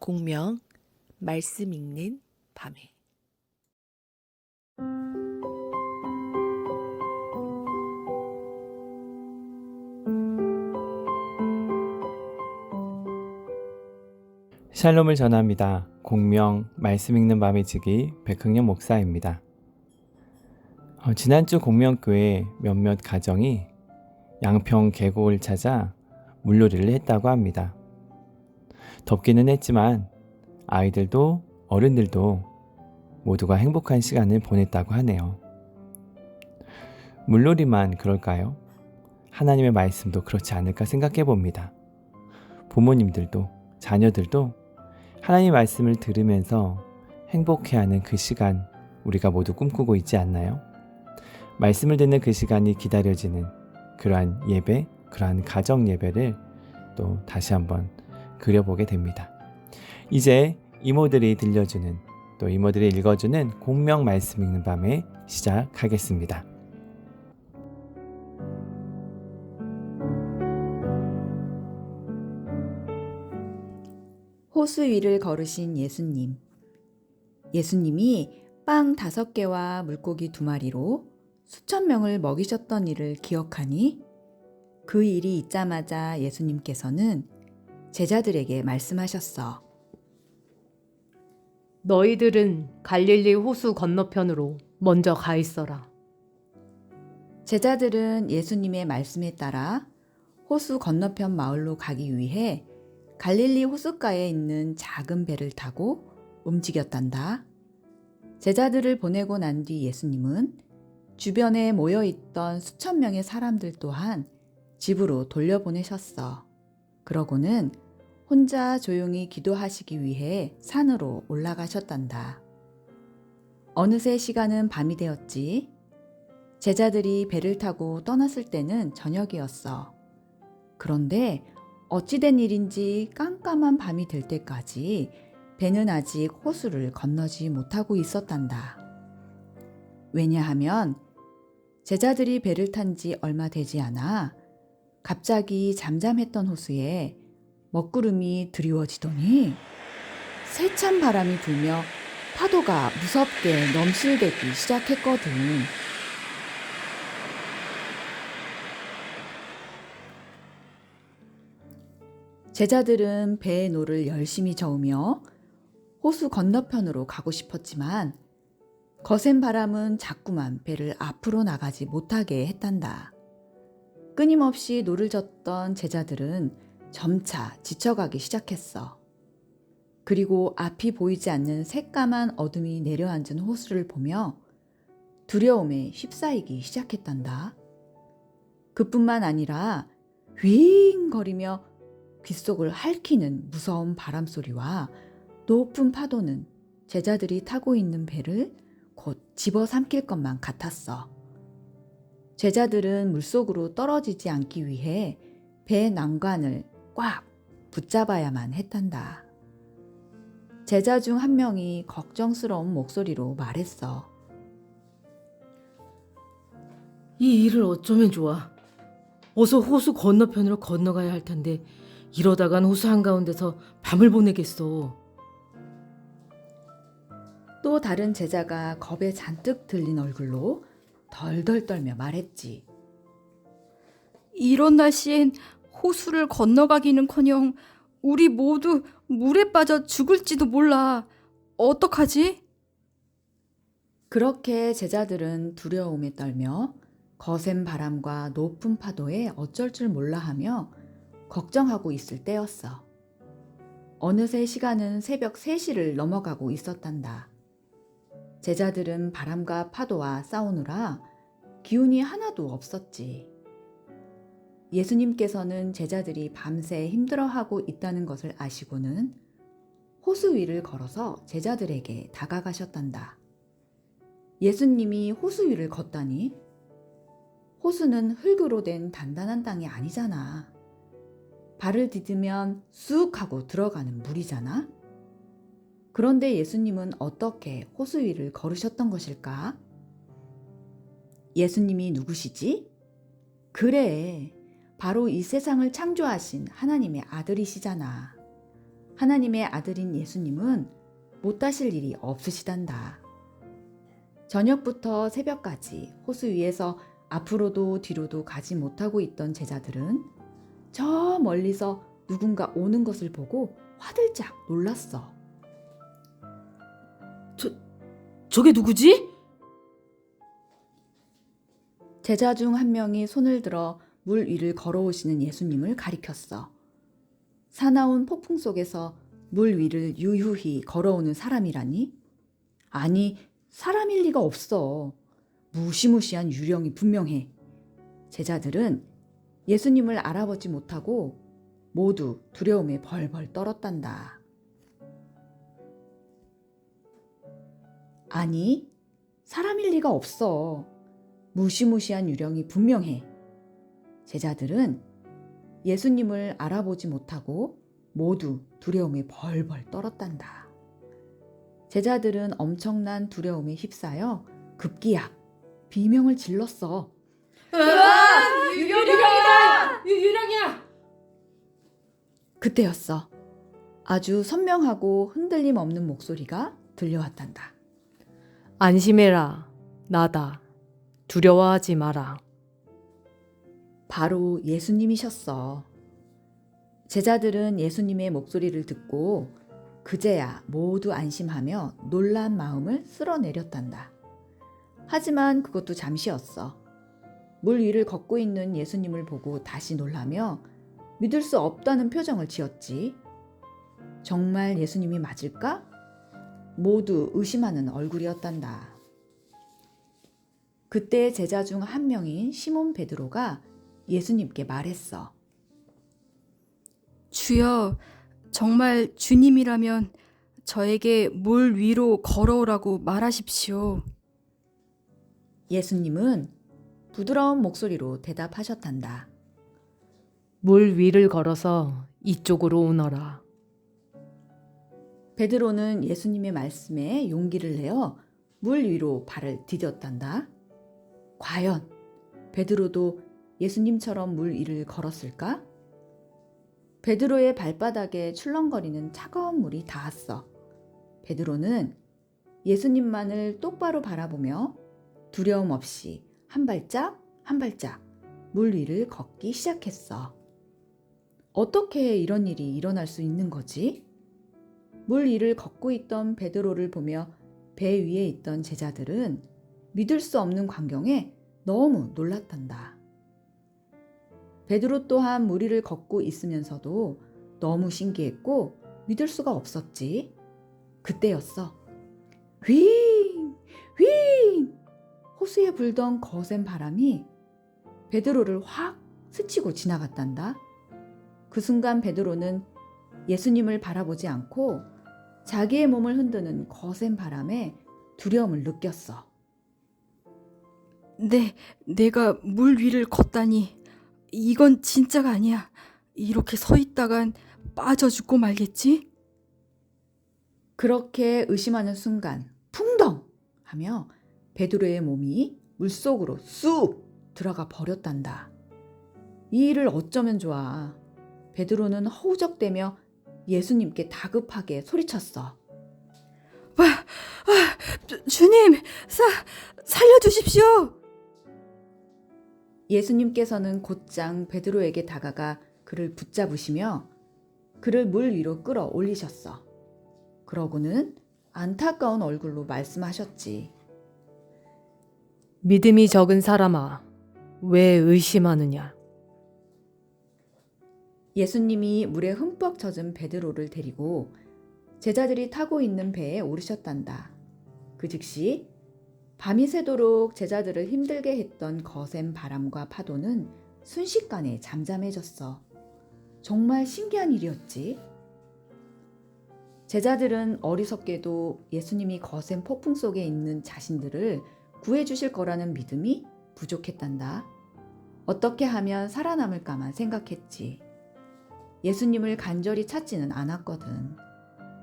공명 말씀 읽는 밤에 샬롬을 전합니다. 공명 말씀 읽는 밤의 지기 백흥영 목사입니다. 지난주 공명교회 몇몇 가정이 양평 계곡을 찾아 물놀이를 했다고 합니다. 덥기는 했지만 아이들도 어른들도 모두가 행복한 시간을 보냈다고 하네요. 물놀이만 그럴까요? 하나님의 말씀도 그렇지 않을까 생각해 봅니다. 부모님들도 자녀들도 하나님의 말씀을 들으면서 행복해하는 그 시간 우리가 모두 꿈꾸고 있지 않나요? 말씀을 듣는 그 시간이 기다려지는 그러한 예배, 그러한 가정 예배를 또 다시 한번 그려보게 됩니다. 이제 이모들이 들려주는 또 이모들이 읽어주는 공명 말씀 읽는 밤에 시작하겠습니다. 호수 위를 걸으신 예수님. 예수님이 빵 5개와 물고기 2마리로 수천 명을 먹이셨던 일을 기억하니 그 일이 있자마자 예수님께서는 제자들에게 말씀하셨어. 너희들은 갈릴리 호수 건너편으로 먼저 가 있어라. 제자들은 예수님의 말씀에 따라 호수 건너편 마을로 가기 위해 갈릴리 호숫가에 있는 작은 배를 타고 움직였단다. 제자들을 보내고 난 뒤 예수님은 주변에 모여있던 수천 명의 사람들 또한 집으로 돌려보내셨어. 그러고는 혼자 조용히 기도하시기 위해 산으로 올라가셨단다. 어느새 시간은 밤이 되었지. 제자들이 배를 타고 떠났을 때는 저녁이었어. 그런데 어찌된 일인지 깜깜한 밤이 될 때까지 배는 아직 호수를 건너지 못하고 있었단다. 왜냐하면 제자들이 배를 탄 지 얼마 되지 않아 갑자기 잠잠했던 호수에 먹구름이 드리워지더니 세찬 바람이 불며 파도가 무섭게 넘실대기 시작했거든. 제자들은 배의 노를 열심히 저으며 호수 건너편으로 가고 싶었지만 거센 바람은 자꾸만 배를 앞으로 나가지 못하게 했단다. 끊임없이 노를 젓던 제자들은 점차 지쳐가기 시작했어. 그리고 앞이 보이지 않는 새까만 어둠이 내려앉은 호수를 보며 두려움에 휩싸이기 시작했단다. 그뿐만 아니라 윙거리며 귓속을 핥히는 무서운 바람소리와 높은 파도는 제자들이 타고 있는 배를 곧 집어삼킬 것만 같았어. 제자들은 물속으로 떨어지지 않기 위해 배 난간을 꽉 붙잡아야만 했단다. 제자 중 한 명이 걱정스러운 목소리로 말했어. 이 일을 어쩌면 좋아. 어서 호수 건너편으로 건너가야 할 텐데 이러다간 호수 한가운데서 밤을 보내겠어. 또 다른 제자가 겁에 잔뜩 들린 얼굴로 덜덜 떨며 말했지. 이런 날씨엔 호수를 건너가기는커녕 우리 모두 물에 빠져 죽을지도 몰라. 어떡하지? 그렇게 제자들은 두려움에 떨며 거센 바람과 높은 파도에 어쩔 줄 몰라 하며 걱정하고 있을 때였어. 어느새 시간은 새벽 3시를 넘어가고 있었단다. 제자들은 바람과 파도와 싸우느라 기운이 하나도 없었지. 예수님께서는 제자들이 밤새 힘들어하고 있다는 것을 아시고는 호수 위를 걸어서 제자들에게 다가가셨단다. 예수님이 호수 위를 걷다니? 호수는 흙으로 된 단단한 땅이 아니잖아. 발을 디디면 쑥 하고 들어가는 물이잖아. 그런데 예수님은 어떻게 호수 위를 걸으셨던 것일까? 예수님이 누구시지? 그래, 바로 이 세상을 창조하신 하나님의 아들이시잖아. 하나님의 아들인 예수님은 못 다실 일이 없으시단다. 저녁부터 새벽까지 호수 위에서 앞으로도 뒤로도 가지 못하고 있던 제자들은 저 멀리서 누군가 오는 것을 보고 화들짝 놀랐어. 저게 누구지? 제자 중 한 명이 손을 들어 물 위를 걸어오시는 예수님을 가리켰어. 사나운 폭풍 속에서 물 위를 유유히 걸어오는 사람이라니? 아니, 사람일 리가 없어. 무시무시한 유령이 분명해. 제자들은 예수님을 알아보지 못하고 모두 두려움에 벌벌 떨었단다. 아니, 사람일 리가 없어. 무시무시한 유령이 분명해. 제자들은 예수님을 알아보지 못하고 모두 두려움에 벌벌 떨었단다. 제자들은 엄청난 두려움에 휩싸여 급기야 비명을 질렀어. 유령이다! 유령이야! 그때였어. 아주 선명하고 흔들림 없는 목소리가 들려왔단다. 안심해라. 나다. 두려워하지 마라. 바로 예수님이셨어. 제자들은 예수님의 목소리를 듣고 그제야 모두 안심하며 놀란 마음을 쓸어내렸단다. 하지만 그것도 잠시였어. 물 위를 걷고 있는 예수님을 보고 다시 놀라며 믿을 수 없다는 표정을 지었지. 정말 예수님이 맞을까? 모두 의심하는 얼굴이었단다. 그때 제자 중 한 명인 시몬 베드로가 예수님께 말했어. 주여, 정말 주님이라면 저에게 물 위로 걸어오라고 말하십시오. 예수님은 부드러운 목소리로 대답하셨단다. 물 위를 걸어서 이쪽으로 오너라. 베드로는 예수님의 말씀에 용기를 내어 물 위로 발을 디뎠단다. 과연 베드로도 예수님처럼 물 위를 걸었을까? 베드로의 발바닥에 출렁거리는 차가운 물이 닿았어. 베드로는 예수님만을 똑바로 바라보며 두려움 없이 한 발짝 한 발짝 물 위를 걷기 시작했어. 어떻게 이런 일이 일어날 수 있는 거지? 물 위를 걷고 있던 베드로를 보며 배 위에 있던 제자들은 믿을 수 없는 광경에 너무 놀랐단다. 베드로 또한 물 위를 걷고 있으면서도 너무 신기했고 믿을 수가 없었지. 그때였어. 휘잉! 휘잉! 호수에 불던 거센 바람이 베드로를 확 스치고 지나갔단다. 그 순간 베드로는 예수님을 바라보지 않고 자기의 몸을 흔드는 거센 바람에 두려움을 느꼈어. 내가 물 위를 걷다니. 이건 진짜가 아니야. 이렇게 서 있다간 빠져 죽고 말겠지? 그렇게 의심하는 순간 풍덩 하며 베드로의 몸이 물속으로 쑥 들어가 버렸단다. 이 일을 어쩌면 좋아. 베드로는 허우적대며 예수님께 다급하게 소리쳤어. 주님, 살려주십시오. 예수님께서는 곧장 베드로에게 다가가 그를 붙잡으시며 그를 물 위로 끌어올리셨어. 그러고는 안타까운 얼굴로 말씀하셨지. 믿음이 적은 사람아, 왜 의심하느냐? 예수님이 물에 흠뻑 젖은 베드로를 데리고 제자들이 타고 있는 배에 오르셨단다. 그 즉시 밤이 새도록 제자들을 힘들게 했던 거센 바람과 파도는 순식간에 잠잠해졌어. 정말 신기한 일이었지. 제자들은 어리석게도 예수님이 거센 폭풍 속에 있는 자신들을 구해주실 거라는 믿음이 부족했단다. 어떻게 하면 살아남을까만 생각했지. 예수님을 간절히 찾지는 않았거든.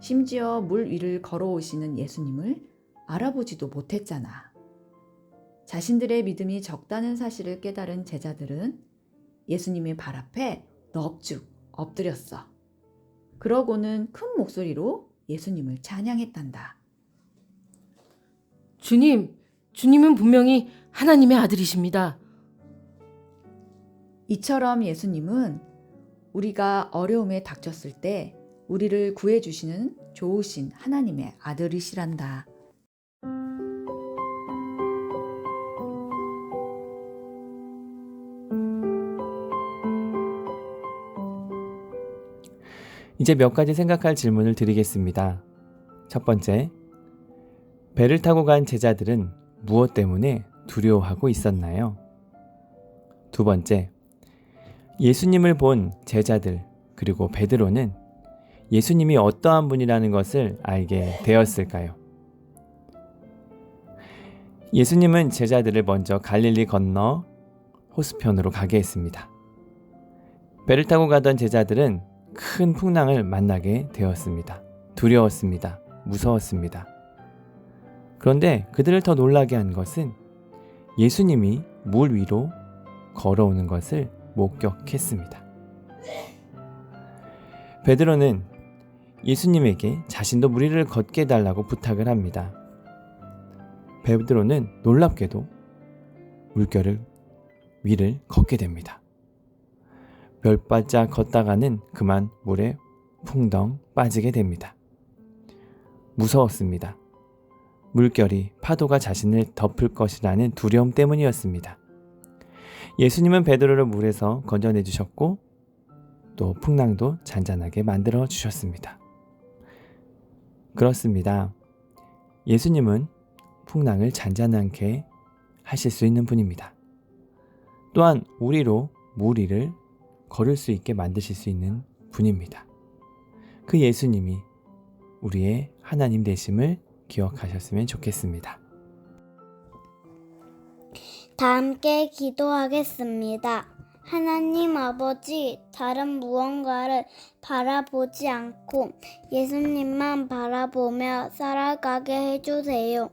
심지어 물 위를 걸어오시는 예수님을 알아보지도 못했잖아. 자신들의 믿음이 적다는 사실을 깨달은 제자들은 예수님의 발 앞에 넋죽 엎드렸어. 그러고는 큰 목소리로 예수님을 찬양했단다. 주님, 주님은 분명히 하나님의 아들이십니다. 이처럼 예수님은 우리가 어려움에 닥쳤을 때 우리를 구해주시는 좋으신 하나님의 아들이시란다. 이제 몇 가지 생각할 질문을 드리겠습니다. 첫 번째, 배를 타고 간 제자들은 무엇 때문에 두려워하고 있었나요? 두 번째, 예수님을 본 제자들 그리고 베드로는 예수님이 어떠한 분이라는 것을 알게 되었을까요? 예수님은 제자들을 먼저 갈릴리 건너 호수편으로 가게 했습니다. 배를 타고 가던 제자들은 큰 풍랑을 만나게 되었습니다. 두려웠습니다. 무서웠습니다. 그런데 그들을 더 놀라게 한 것은 예수님이 물 위로 걸어오는 것을 목격했습니다. 베드로는 예수님에게 자신도 물 위를 걷게 해달라고 부탁을 합니다. 베드로는 놀랍게도 물결을 위를 걷게 됩니다. 몇 발짝 걷다가는 그만 물에 풍덩 빠지게 됩니다. 무서웠습니다. 물결이 파도가 자신을 덮을 것이라는 두려움 때문이었습니다. 예수님은 베드로를 물에서 건져내 주셨고 또 풍랑도 잔잔하게 만들어 주셨습니다. 그렇습니다. 예수님은 풍랑을 잔잔하게 하실 수 있는 분입니다. 또한 우리로 물 위를 걸을 수 있게 만드실 수 있는 분입니다. 그 예수님이 우리의 하나님 되심을 기억하셨으면 좋겠습니다. 다 함께 기도하겠습니다. 하나님 아버지, 다른 무언가를 바라보지 않고 예수님만 바라보며 살아가게 해주세요.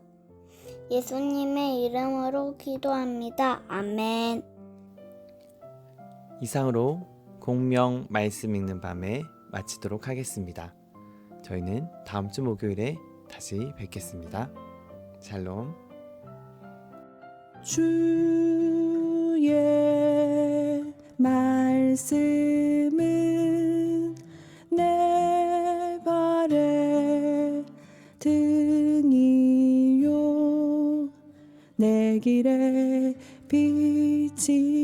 예수님의 이름으로 기도합니다. 아멘. 이상으로 공명 말씀 읽는 밤에 마치도록 하겠습니다. 저희는 다음 주 목요일에 다시 뵙겠습니다. 샬롬. 주의 말씀은 내 발의 등이요 내 길의 빛이니라.